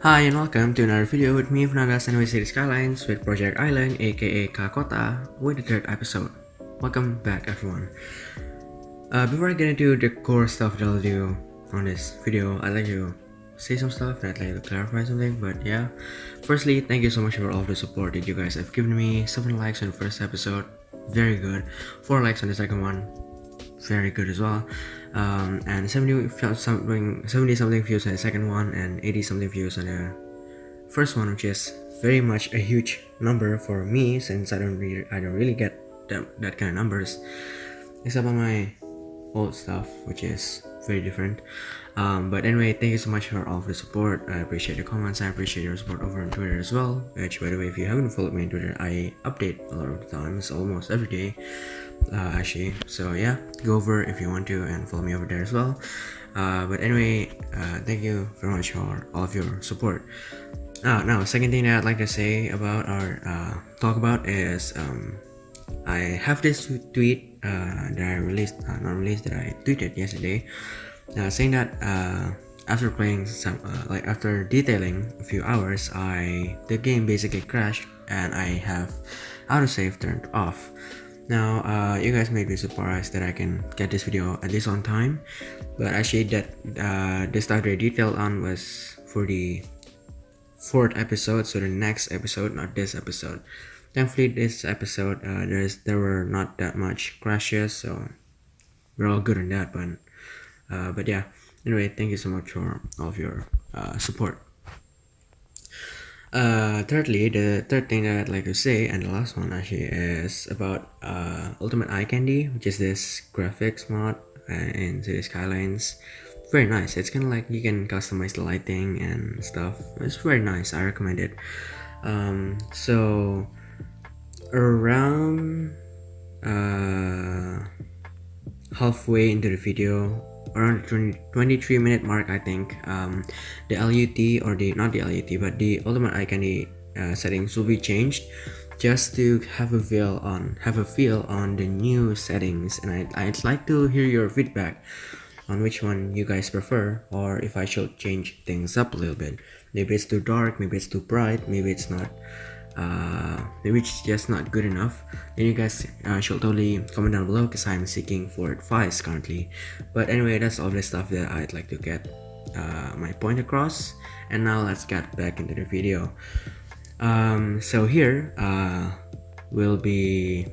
Hi and welcome to another video with me, Fernanda, and we see Skylines with Project Island, aka Keāa Kota, with the third episode. Welcome back, everyone. Before I get into the core stuff that I'll do on this video, I'd like to say some stuff and I'd like to clarify something. But yeah, firstly, thank you so much for all of the support that you guys have given me. 7 likes on the first episode, very good. 4 likes on the second one, very good as well. And 70 something views on the second one and 80 something views on the first one, which is very much a huge number for me since I don't really get that kind of numbers, except on my old stuff, which is very different. But anyway, thank you so much for all of the support. I appreciate the comments. I appreciate your support over on Twitter as well, which, by the way, if you haven't followed me on Twitter, I update a lot of the times, almost every day actually. So yeah, go over if you want to and follow me over there as well. But anyway, thank you very much for all of your support. Now, second thing that I'd like to say about our talk about is I have this tweet that I released, not released, that I tweeted yesterday, saying that after playing some, after detailing a few hours, the game basically crashed and I have autosave turned off. Now, you guys may be surprised that I can get this video at least on time, but actually that the stuff that I detailed on was for the 4th episode, so the next episode, not this episode. Thankfully, this episode there were not that much crashes, so we're all good on that. But yeah. Anyway, thank you so much for all of your support. Thirdly, the third thing that I'd like to say, and the last one actually, is about Ultimate Eye Candy, which is this graphics mod in City Skylines. Very nice. It's kind of like you can customize the lighting and stuff. It's very nice. I recommend it. So around halfway into the video, around the 23-minute mark, I think, the LUT, or not the LUT, but the Ultimate Eye Candy settings will be changed just to have a feel on the new settings. And I'd like to hear your feedback on which one you guys prefer, or if I should change things up a little bit. Maybe it's too dark, maybe it's too bright, maybe it's not. Maybe it's just not good enough. Then you guys should totally comment down below, because I'm seeking for advice currently. But anyway, that's all the stuff that I'd like to get my point across. And now let's get back into the video. So here we'll be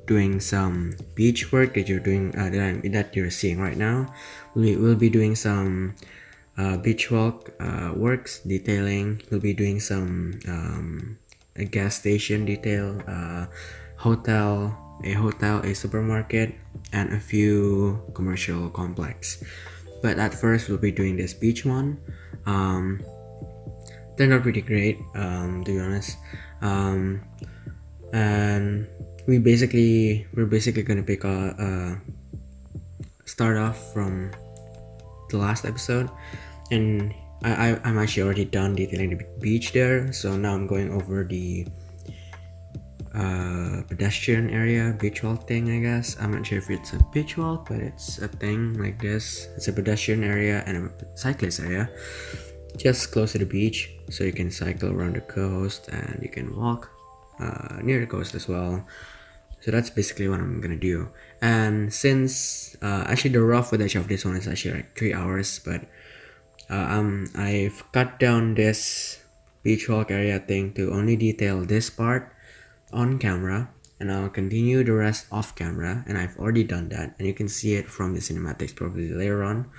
doing some beach work that you're doing, that you're seeing right now. We'll be doing some beach walk works, detailing. We'll be doing some a gas station detail, a hotel, a supermarket, and a few commercial complex. But at first, we'll be doing this beach one. They're not pretty great, to be honest. And we're basically gonna pick start off from the last episode, and I'm actually already done detailing the beach there, so now I'm going over the pedestrian area, beach walk thing, I guess. I'm not sure if it's a beach walk, but it's a thing like this. It's a pedestrian area and a cyclist area just close to the beach, so you can cycle around the coast and you can walk near the coast as well. So that's basically what I'm gonna do. And since actually the raw footage of this one is actually like 3 hours, but I've cut down this beach walk area thing to only detail this part on camera, and I'll continue the rest off camera, and I've already done that, and you can see it from the cinematics probably later on.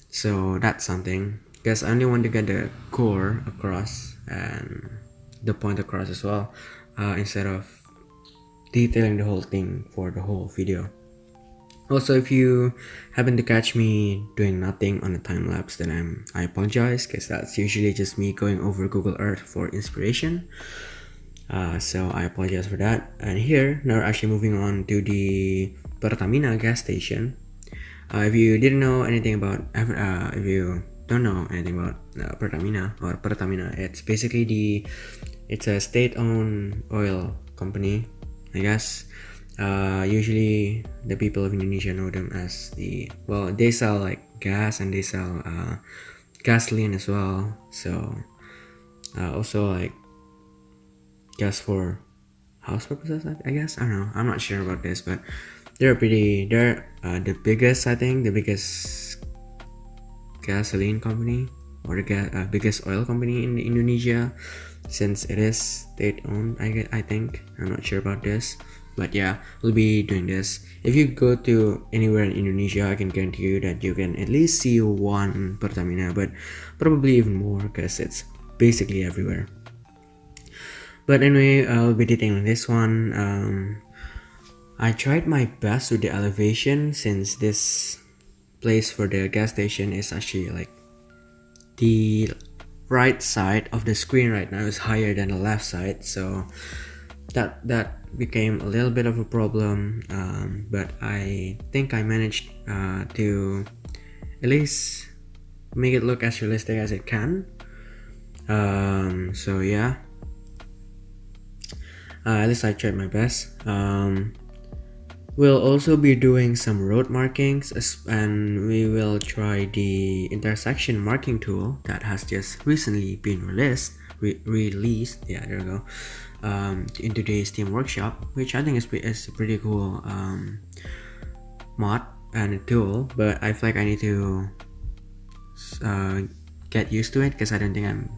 So that's something, because I only want to get the core across and the point across as well, instead of detailing the whole thing for the whole video. Also, if you happen to catch me doing nothing on a time lapse, then I apologize, because that's usually just me going over Google Earth for inspiration. So I apologize for that. And here, now we're actually moving on to the Pertamina gas station. If you didn't know anything about, if you don't know anything about Pertamina, it's basically it's a state-owned oil company, I guess. Usually the people of Indonesia know them as they sell like gas, and they sell gasoline as well. So also like gas for house purposes, I guess. I don't know. I'm not sure about this, but they're the biggest, I think, the biggest gasoline company or the biggest oil company in Indonesia, since it is state owned. I think I'm not sure about this, but yeah, we'll be doing this. If you go to anywhere in Indonesia, I can guarantee you that you can at least see one Pertamina, but probably even more because it's basically everywhere. But anyway, I'll be detailing this one. I tried my best with the elevation, since this place for the gas station is actually like the right side of the screen right now is higher than the left side, so that became a little bit of a problem, but I think I managed to at least make it look as realistic as it can. So yeah, at least I tried my best. We'll also be doing some road markings, and we will try the intersection marking tool that has just recently been released. Yeah, there we go. In today's Steam workshop, which I think is a pretty cool mod and a tool, but I feel like I need to get used to it, because I don't think I'm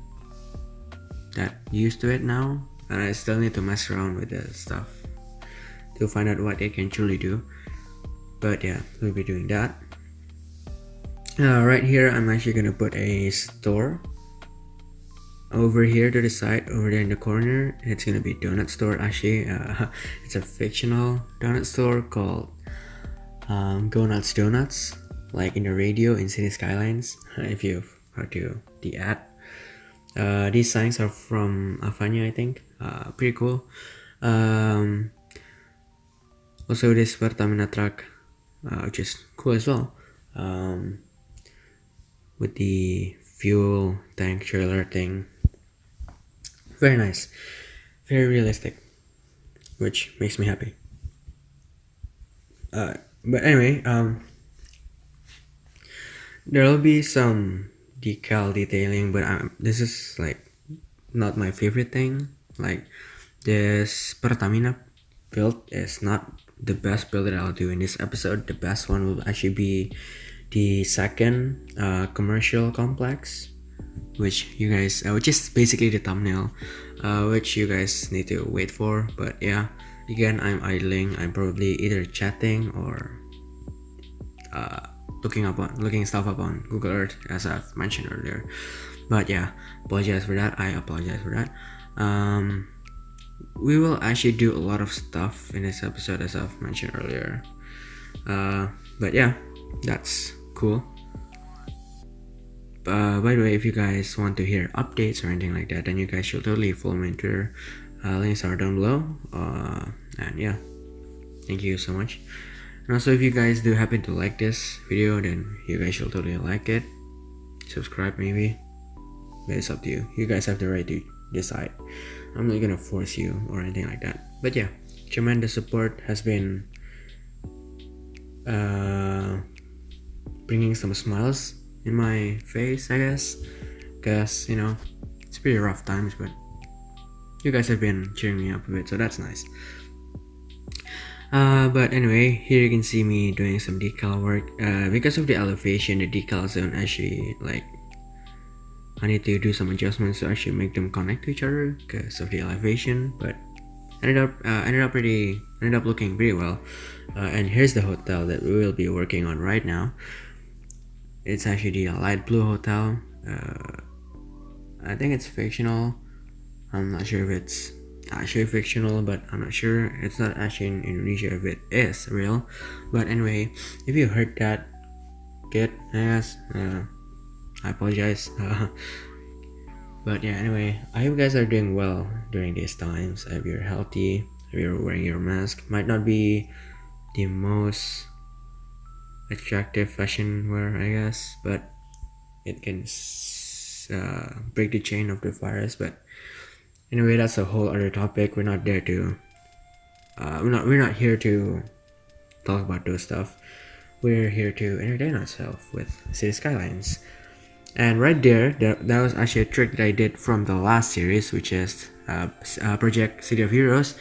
that used to it now, and I still need to mess around with the stuff to find out what it can truly do. But yeah, we'll be doing that. Right here, I'm actually gonna put a store over here to the side, over there in the corner. It's gonna be donut store. Actually, it's a fictional donut store called Go Nuts Donuts, like in the radio in City Skylines. If you've heard the ad. These signs are from Avanya, I think. Pretty cool. Also this Pertamina truck, which is cool as well, with the fuel tank trailer thing. Very nice, very realistic, which makes me happy. But anyway, there will be some decal detailing, but this is like not my favorite thing. Like, this Pertamina build is not the best build that I'll do in this episode. The best one will actually be the second commercial complex, which is basically the thumbnail, which you guys need to wait for. But yeah, again, I'm idling. I'm probably either chatting or looking stuff up on Google Earth, as I've mentioned earlier. But yeah, apologize for that. I apologize for that. We will actually do a lot of stuff in this episode, as I've mentioned earlier. But yeah, that's cool. By the way, if you guys want to hear updates or anything like that, then you guys should totally follow me on Twitter. Links are down below. And yeah, thank you so much. And also, if you guys do happen to like this video, then you guys should totally like it. Subscribe maybe. But it's up to you. You guys have the right to decide. I'm not gonna force you or anything like that. But yeah, tremendous support has been bringing some smiles in my face, I guess, because it's pretty rough times, but you guys have been cheering me up a bit, so that's nice. But anyway, here you can see me doing some decal work. Because of the elevation, the decals don't actually, like, I need to do some adjustments to actually make them connect to each other because of the elevation, but ended up looking pretty well. And here's the hotel that we will be working on right now. It's actually the light blue hotel. I think it's fictional. I'm not sure if it's actually fictional, but I'm not sure. It's not actually in Indonesia if it is real. But anyway, if you heard that, good, I guess. I apologize. But yeah, anyway, I hope you guys are doing well during these times. I hope you're healthy. I hope you're wearing your mask. Might not be the most attractive fashion wear, I guess, but it can break the chain of the virus. But anyway, that's a whole other topic. We're not there to we're not here to talk about those stuff. We're here to entertain ourselves with City Skylines. And right there, that was actually a trick that I did from the last series, which is Project City of Heroes.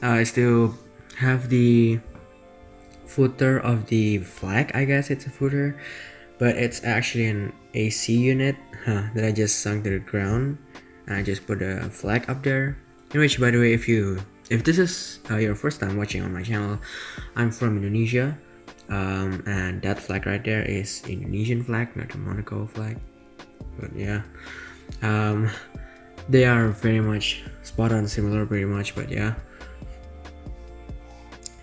I still have the footer of the flag. I guess it's a footer, but it's actually an AC unit that I just sunk to the ground, and I just put a flag up there. In which, by the way, if this is your first time watching on my channel, I'm from Indonesia, and that flag right there is Indonesian flag, not a Monaco flag. But yeah, they are very much spot on, similar, pretty much. But yeah.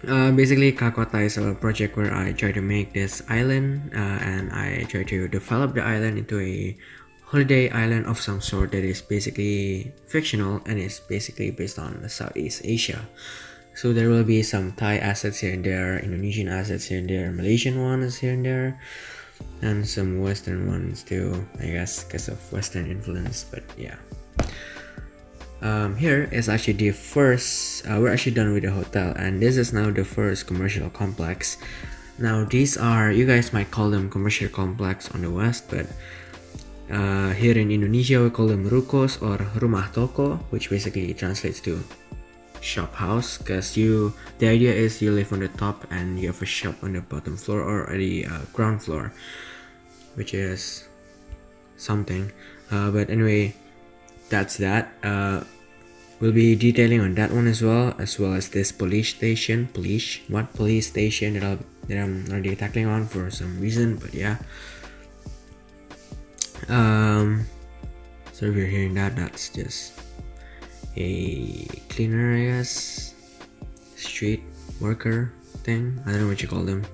Basically, Keāa Kota is a project where I try to make this island, and I try to develop the island into a holiday island of some sort that is basically fictional and is basically based on Southeast Asia. So there will be some Thai assets here and there, Indonesian assets here and there, Malaysian ones here and there, and some Western ones too, I guess, because of Western influence. But yeah. Here is actually the first, we're actually done with the hotel, and this is now the first commercial complex. Now these are, you guys might call them commercial complex on the west, but here in Indonesia we call them rukos or rumah toko, which basically translates to shop house, because the idea is you live on the top and you have a shop on the bottom floor or the ground floor, which is something. But anyway, that's that. We'll be detailing on that one as well as this police station that I'm already tackling on for some reason. But yeah, so if you're hearing that, that's just a cleaner, I guess, street worker thing. I don't know what you call them,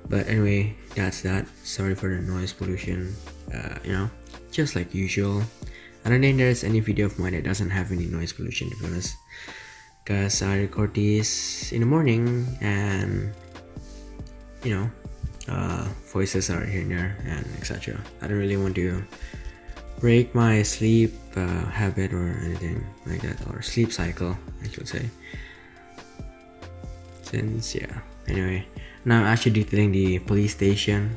but anyway, that's that. Sorry for the noise pollution, just like usual. I don't think there's any video of mine that doesn't have any noise pollution, to be honest, because I record these in the morning, and voices are here and there and etc. I don't really want to break my sleep habit or anything like that, or sleep cycle, I should say. Since anyway, now I'm actually detailing the police station.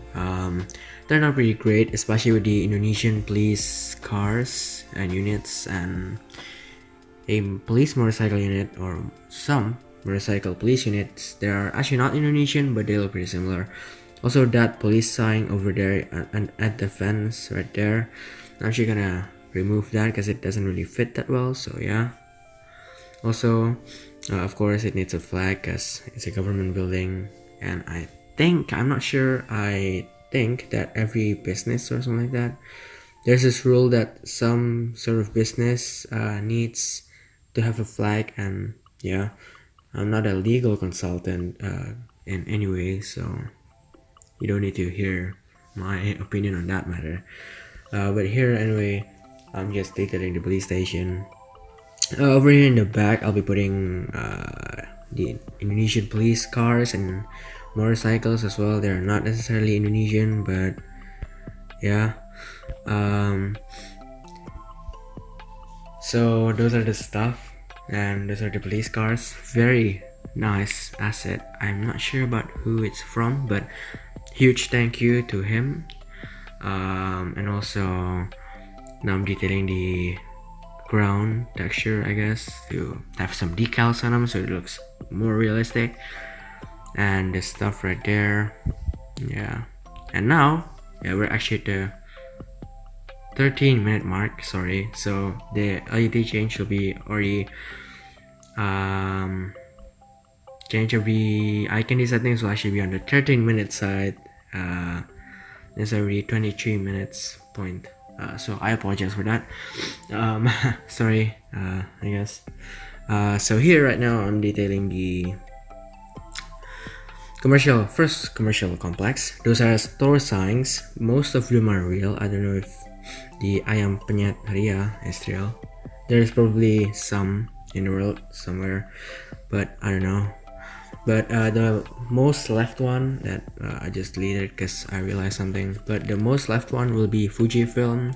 They're not pretty great, especially with the Indonesian police cars and units and a police motorcycle unit, or some motorcycle police units. They are actually not Indonesian, but they look pretty similar. Also, that police sign over there and at the fence right there, I'm actually gonna remove that because it doesn't really fit that well. So yeah. Also, of course, it needs a flag because it's a government building, and I think that every business or something like that, there's this rule that some sort of business needs to have a flag. And yeah, I'm not a legal consultant in any way, so you don't need to hear my opinion on that matter. But here anyway, I'm just detailing the police station. Over here in the back, I'll be putting the Indonesian police cars and motorcycles as well. They're not necessarily Indonesian, but yeah. So those are the stuff, and those are the police cars. Very nice asset. I'm not sure about who it's from, but huge thank you to him. And also now I'm detailing the ground texture, I guess, to have some decals on them so it looks more realistic. And the stuff right there, and now we're actually at the 13-minute mark, sorry. So the LED change will be already change of the eye candy settings will actually be on the 13-minute side. It's already 23 minutes point, so I apologize for that. Sorry, I guess. So here right now I'm detailing the first commercial complex. Those are store signs. Most of them are real. I don't know if the Ayam Penyet Ria is real. There's probably some in the world somewhere, but I don't know. But the most left one that I just deleted because I realized something. But the most left one will be Fujifilm.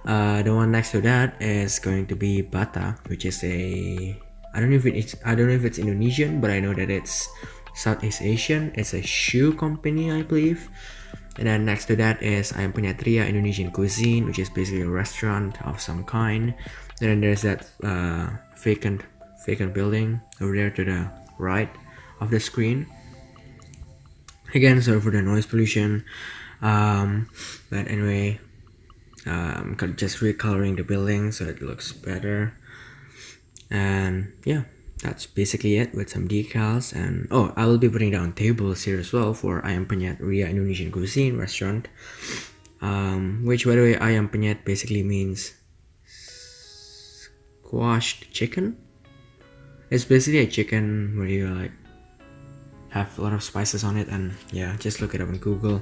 The one next to that is going to be Bata, which is I don't know if it's Indonesian, but I know that it's Southeast Asian. It's a shoe company, I believe. And then next to that is Ayam Penyet Ria Indonesian Cuisine, which is basically a restaurant of some kind. And then there's that vacant building over there to the right of the screen. Again, sorry for the noise pollution. But anyway, just recoloring the building so it looks better. And yeah, that's basically it with some decals. And oh, I will be putting down tables here as well for Ayam Penyet Ria Indonesian Cuisine restaurant, which, by the way, Ayam Penyet basically means squashed chicken. It's basically a chicken where you like have a lot of spices on it, and yeah, just look it up on Google.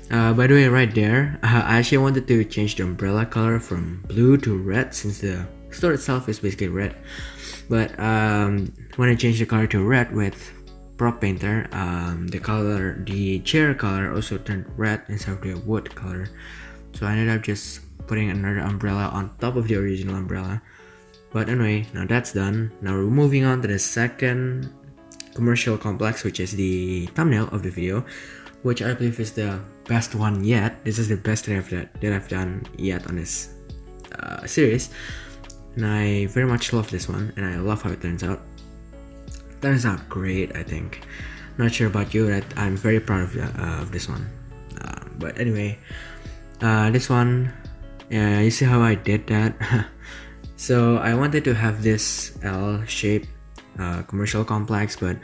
By the way, right there, I actually wanted to change the umbrella color from blue to red since the store itself is basically red. But when I changed the color to red with prop painter, the chair color also turned red instead of the wood color. So I ended up just putting another umbrella on top of the original umbrella. But anyway, now that's done. Now we're moving on to the second commercial complex, which is the thumbnail of the video, which I believe is the best one yet. This is the best that I've done yet on this series, and I very much love this one, and I love how it turns out. Turns out great, I think. Not sure about you, but I'm very proud of this one. But anyway, this one, you see how I did that? So I wanted to have this L-shaped commercial complex, but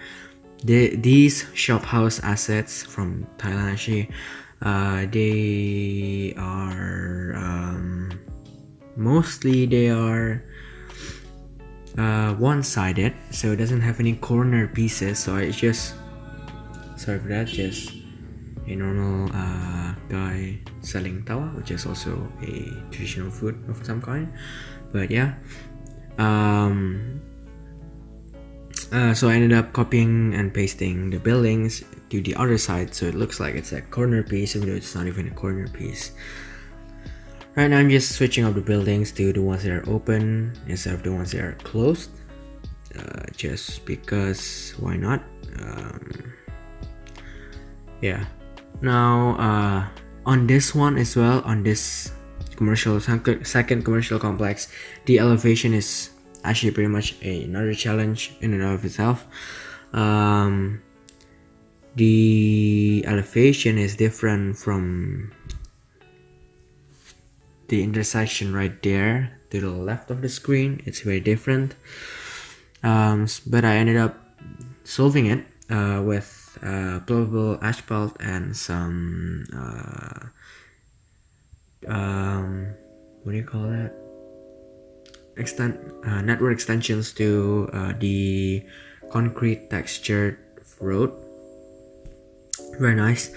these shop house assets from Thailand actually, they are mostly one-sided, so it doesn't have any corner pieces. So I just, sorry for that, just a normal guy selling tawa, which is also a traditional food of some kind. But yeah, so I ended up copying and pasting the buildings to the other side, so it looks like it's a corner piece, even though it's not even a corner piece. Right now I'm just switching up the buildings to the ones that are open instead of the ones that are closed, just because why not. Yeah, now on this one as well, on this second commercial complex, the elevation is actually pretty much another challenge in and of itself. The elevation is different from the intersection right there to the left of the screen. It's very different, but I ended up solving it with pluggable asphalt and some what do you call that, network extensions to the concrete textured road. Very nice.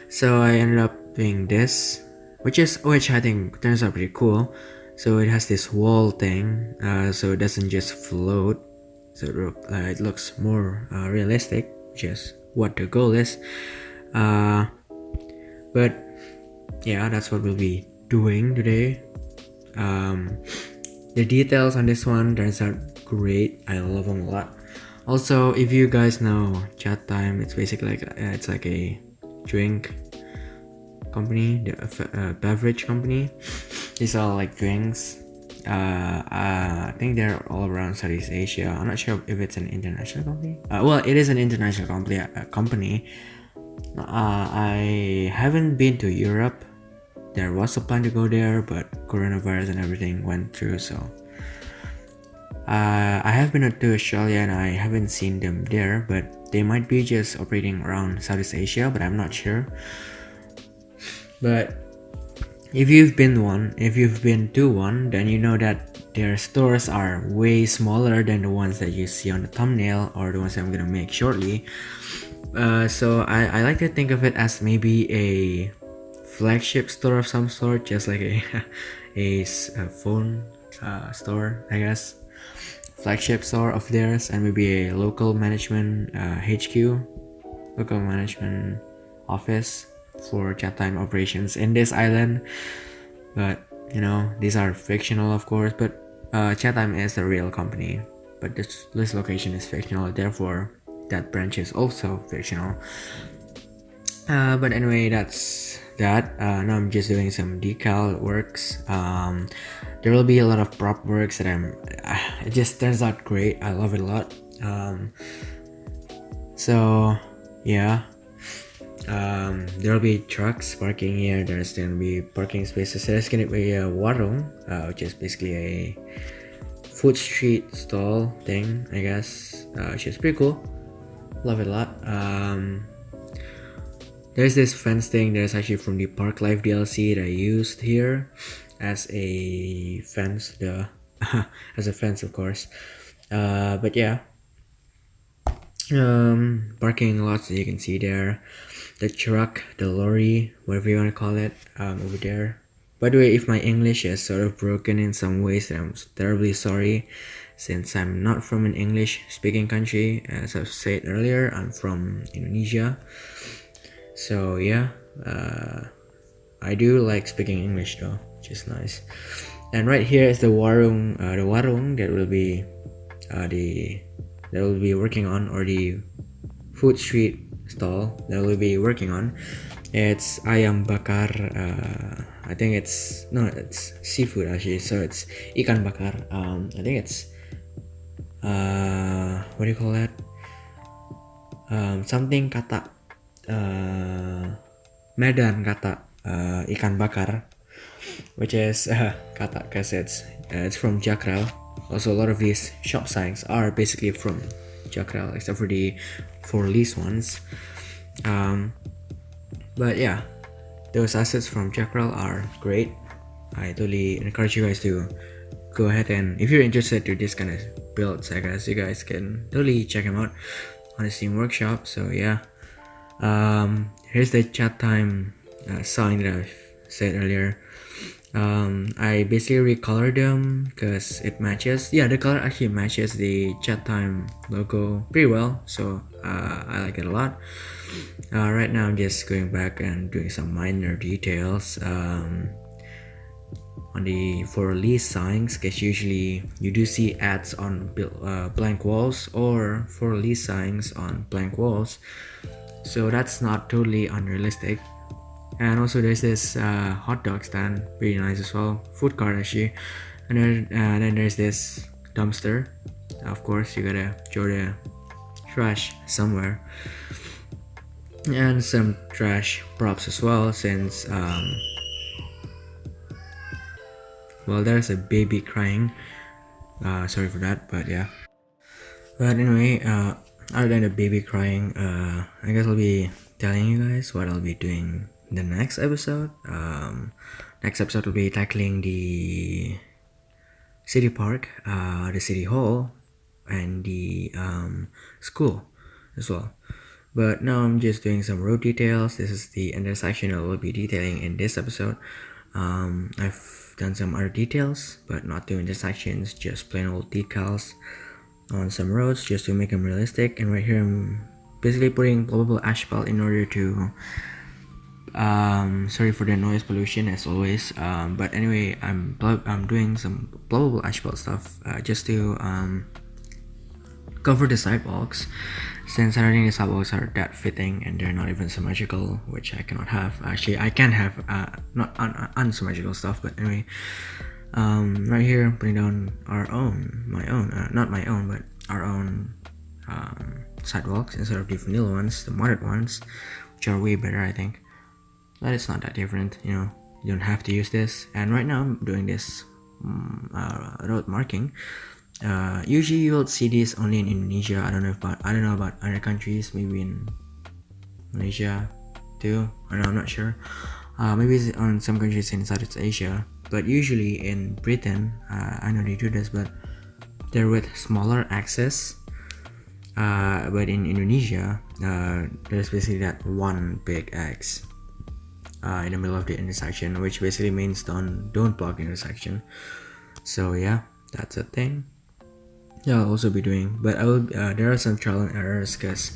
So I ended up doing this, which I think turns out pretty cool. So it has this wall thing, so it doesn't just float, so it looks more realistic, which is what the goal is. But yeah, that's what we'll be doing today. The details on this one turns out great. I love them a lot. Also, if you guys know Chat Time, it's basically like it's like a drink company, the beverage company. These are like drinks. I think they're all around Southeast Asia. I'm not sure if it's an international company. Well, it is an international company. I haven't been to Europe. There was a plan to go there, but coronavirus and everything went through, so I have been to Australia and I haven't seen them there, but they might be just operating around Southeast Asia, but I'm not sure. But if you've been to one, then you know that their stores are way smaller than the ones that you see on the thumbnail or the ones that I'm gonna make shortly. So I like to think of it as maybe a flagship store of some sort, just like a phone store, I guess. Flagship store of theirs, and maybe a local management local management office for chat time operations in this island. But you know, these are fictional, of course, but chat time is a real company, but this location is fictional, therefore that branch is also fictional. But anyway, that's that. Now I'm just doing some decal works. There will be a lot of prop works that it just turns out great. I love it a lot. So yeah, there will be trucks parking here. There's gonna be parking spaces. There's gonna be a warung, which is basically a food street stall thing, I guess, which is pretty cool. Love it a lot. There's this fence thing that's actually from the Park Life DLC that I used here as a fence, as a fence, of course. But yeah, parking lots that you can see there, the truck, the lorry, whatever you want to call it, over there. By the way, if my English is sort of broken in some ways, then I'm terribly sorry, since I'm not from an English speaking country. As I've said earlier, I'm from Indonesia. So yeah, I do like speaking English though, which is nice. And right here is the warung that will be working on, or the food street stall that will be working on. It's ayam bakar. I think it's seafood actually. So it's ikan bakar. I think it's what do you call that? Something kata. Medan kata ikan bakar, which is kata because it's from Jakrel. Also, a lot of these shop signs are basically from Jakrel, except for the for lease ones. But yeah, those assets from Jakrel are great. I totally encourage you guys to go ahead, and if you're interested to this kind of builds, I guess you guys can totally check them out on the Steam Workshop. So yeah. Here's the chat time sign that I've said earlier. I basically recolored them because it matches. Yeah, the color actually matches the chat time logo pretty well, so I like it a lot. Right now I'm just going back and doing some minor details on the for lease signs, because usually you do see ads on blank walls or for lease signs on blank walls. So that's not totally unrealistic. And also there's this hot dog stand, pretty nice as well, food cart actually. And then there's this dumpster. Of course you gotta throw the trash somewhere, and some trash props as well, since well, there's a baby crying. Sorry for that, but yeah. But anyway, other than the baby crying, I guess I'll be telling you guys what I'll be doing in the next episode. Next episode will be tackling the city park, the city hall, and the school as well. But now I'm just doing some road details. This is the intersection I will be detailing in this episode. I've done some other details, but not the intersections, just plain old decals on some roads just to make them realistic. And right here I'm basically putting pluggable asphalt in order to sorry for the noise pollution as always, but anyway, I'm doing some pluggable asphalt stuff just to cover the sidewalks, since I don't think the sidewalks are that fitting and they're not even symmetrical, which I cannot have. Actually, I can have not unsymmetrical stuff, but anyway, right here I'm putting down our own sidewalks instead of the vanilla ones, the modded ones, which are way better, I think. But it's not that different, you don't have to use this. And right now I'm doing this road marking. Usually you'll see this only in Indonesia. I don't know about other countries, maybe in Malaysia too. I'm not sure. Maybe it's on some countries in Southeast Asia, but usually in Britain, I know they do this, but they're with smaller axes. But in Indonesia, there's basically that one big X in the middle of the intersection, which basically means don't block the intersection. So yeah, that's a thing. Yeah, I'll also be doing, but I will. There are some trial and errors because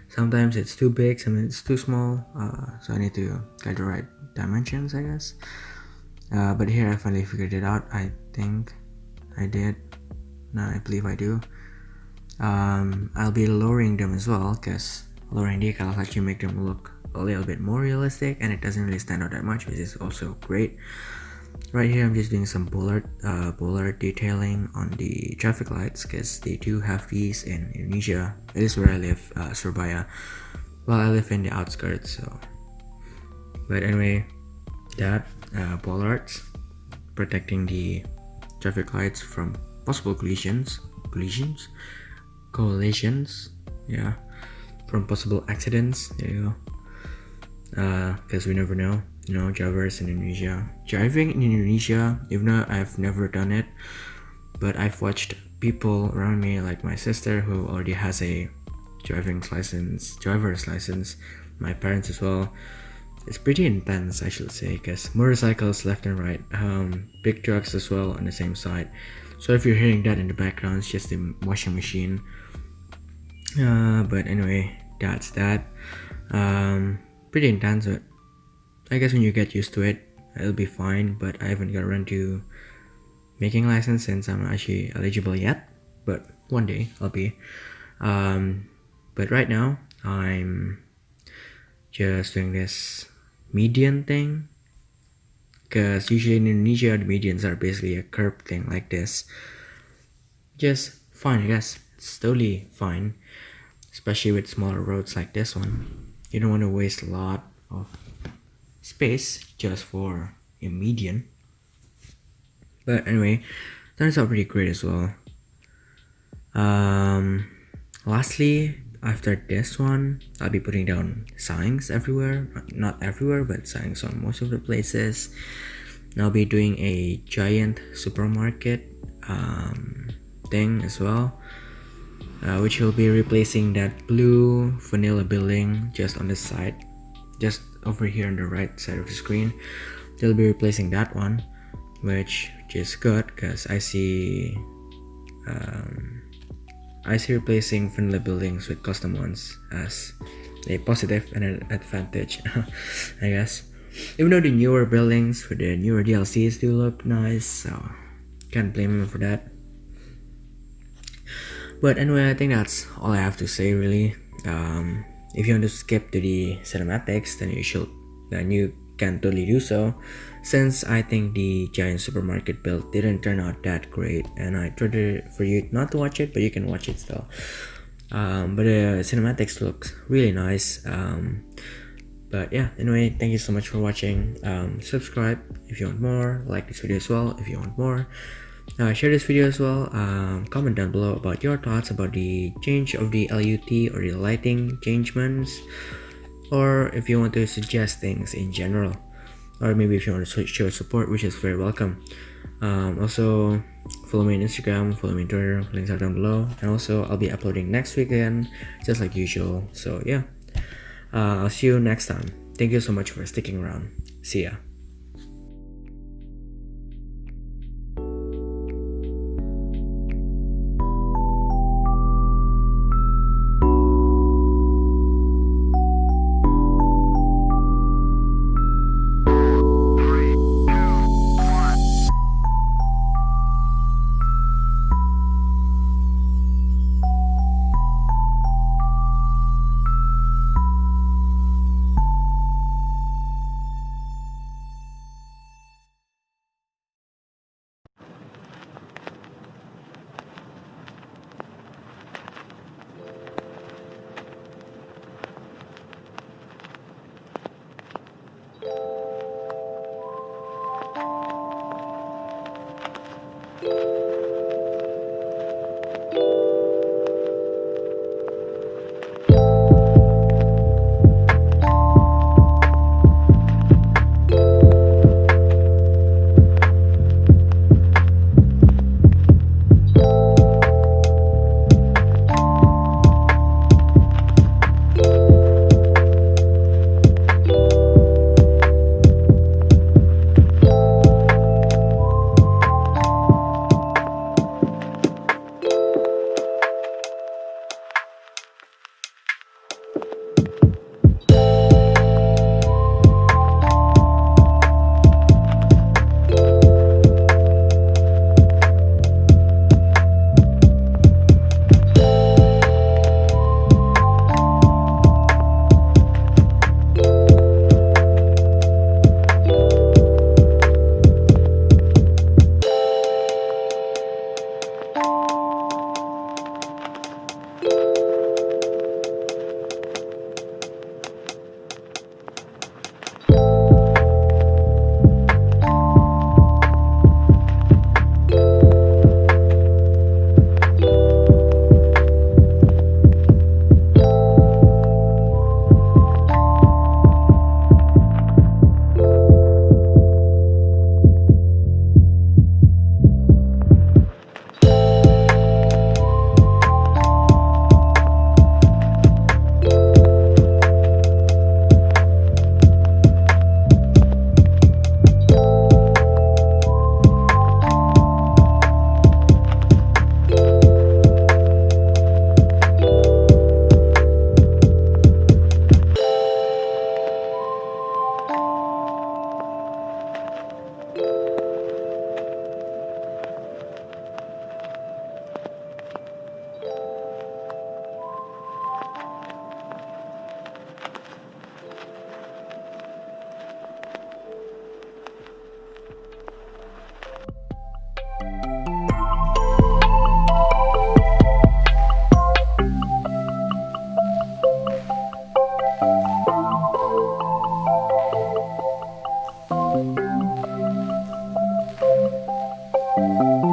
sometimes it's too big, sometimes it's too small. So I need to get the right dimensions, I guess. But here I finally figured it out. I think I did. No, I believe I do. I'll be lowering them as well, because lowering decals actually make them look a little bit more realistic, and it doesn't really stand out that much, which is also great. Right here I'm just doing some bollard detailing on the traffic lights, because they do have these in Indonesia. It is where I live, Surabaya. Well, I live in the outskirts, so. But anyway, that bollards protecting the traffic lights from possible collisions, yeah, from possible accidents. There you go. Because we never know, drivers in Indonesia. Driving in Indonesia, even though I've never done it, but I've watched people around me, like my sister who already has a driver's license, my parents as well. It's pretty intense, I should say, because motorcycles left and right, big trucks as well on the same side. So if you're hearing that in the background, it's just the washing machine. But anyway, that's that. Pretty intense, but I guess when you get used to it, it'll be fine. But I haven't got around to making a license since I'm not actually eligible yet. But one day I'll be. But right now I'm just doing this median thing, because usually in Indonesia the medians are basically a curb thing like this. Just fine, I guess. It's totally fine, especially with smaller roads like this one. You don't want to waste a lot of space just for a median. But anyway, turns out pretty great as well. Lastly, after this one, I'll be putting down signs everywhere. Not everywhere, but signs on most of the places. And I'll be doing a giant supermarket thing as well, which will be replacing that blue vanilla building just on the side, just over here on the right side of the screen. They'll be replacing that one, which is good, because I see replacing vanilla buildings with custom ones as a positive and an advantage, I guess. Even though the newer buildings with the newer DLCs do look nice, so can't blame them for that. But anyway, I think that's all I have to say really. If you want to skip to the cinematics, then you can totally do so, since I think the giant supermarket build didn't turn out that great, and I tried for you not to watch it, but you can watch it still. But the cinematics looks really nice. But yeah, anyway, thank you so much for watching. Subscribe if you want more, like this video as well if you want more. Share this video as well. Comment down below about your thoughts about the change of the LUT or the lighting changements, or if you want to suggest things in general, or maybe if you want to show support, which is very welcome. Also, follow me on Instagram, follow me on Twitter, links are down below, and also I'll be uploading next week again, just like usual. So yeah, I'll see you next time. Thank you so much for sticking around. See ya. you.